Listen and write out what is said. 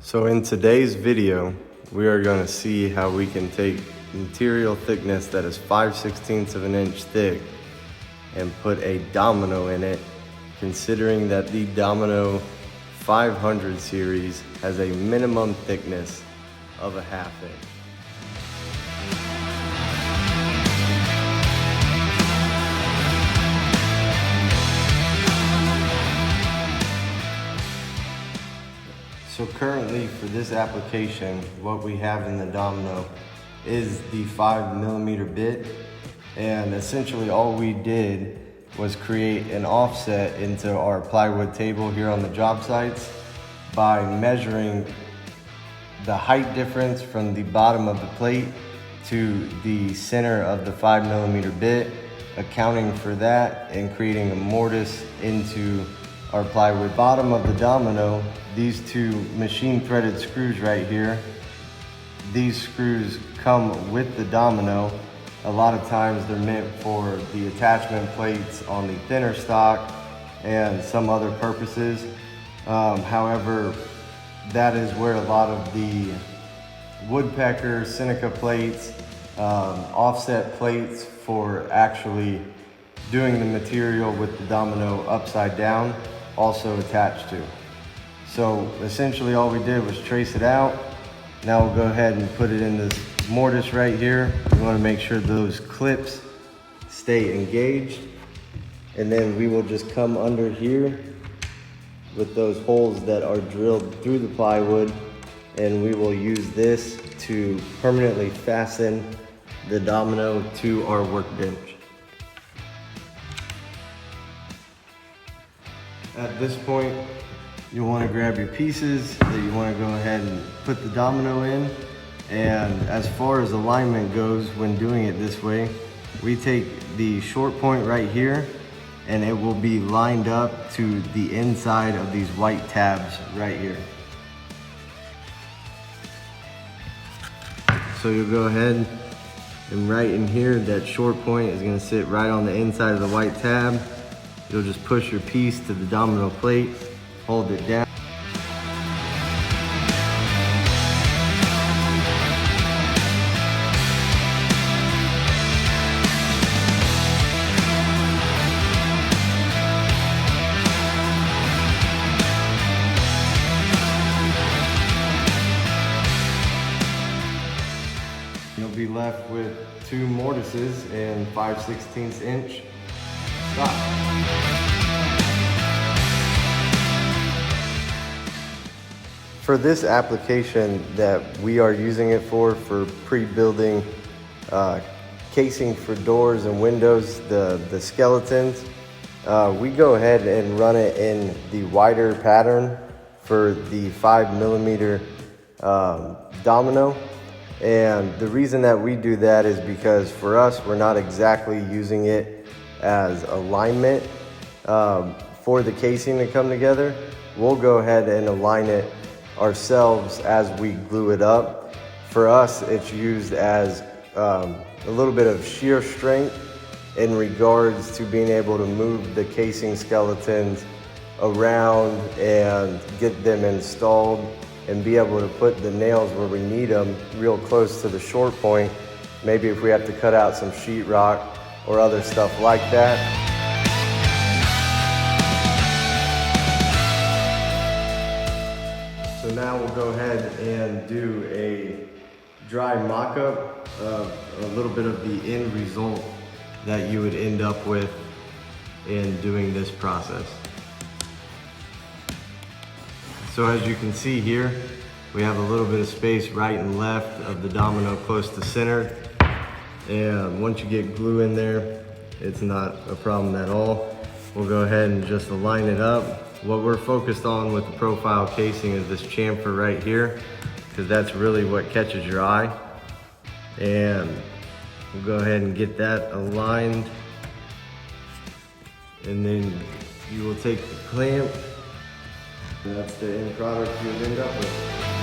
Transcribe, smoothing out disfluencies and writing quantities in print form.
So in today's video, we are going to see how we can take material thickness that is 5/16 of an inch thick and put a domino in it, considering that the Domino 500 series has a minimum thickness of a 1/2 inch. So currently for this application, what we have in the Domino is the 5mm bit, and essentially all we did was create an offset into our plywood table here on the job sites by measuring the height difference from the bottom of the plate to the center of the 5mm bit, accounting for that and creating a mortise into our plywood. Bottom of the Domino, these two machine threaded screws right here, these screws come with the Domino. A lot of times they're meant for the attachment plates on the thinner stock and some other purposes. However, that is where a lot of the woodpecker, Seneca plates, offset plates for actually doing the material with the Domino upside down also attached to. So essentially all we did was trace it out. Now we'll go ahead and put it in this mortise right here. We want to make sure those clips stay engaged, and then we will just come under here with those holes that are drilled through the plywood, and we will use this to permanently fasten the Domino to our workbench. At this point, you'll want to grab your pieces that you want to go ahead and put the Domino in. And as far as alignment goes, when doing it this way, we take the short point right here and it will be lined up to the inside of these white tabs right here. So you'll go ahead and right in here, that short point is going to sit right on the inside of the white tab. You'll just push your piece to the Domino plate, hold it down. You'll be left with two mortises and 5/16 inch stock. For this application that we are using it for pre-building casing for doors and windows, the skeletons, we go ahead and run it in the wider pattern for the 5mm Domino. And the reason that we do that is because for us, we're not exactly using it as alignment for the casing to come together. We'll go ahead and align it ourselves as we glue it up. For us, it's used as a little bit of shear strength in regards to being able to move the casing skeletons around and get them installed and be able to put the nails where we need them real close to the short point. Maybe if we have to cut out some sheetrock or other stuff like that. So now we'll go ahead and do a dry mock-up of a little bit of the end result that you would end up with in doing this process. So as you can see here, we have a little bit of space right and left of the Domino close to center. And once you get glue in there, it's not a problem at all. We'll go ahead and just align it up. What we're focused on with the profile casing is this chamfer right here, because that's really what catches your eye. And we'll go ahead and get that aligned. And then you will take the clamp, and that's the end product you'll end up with.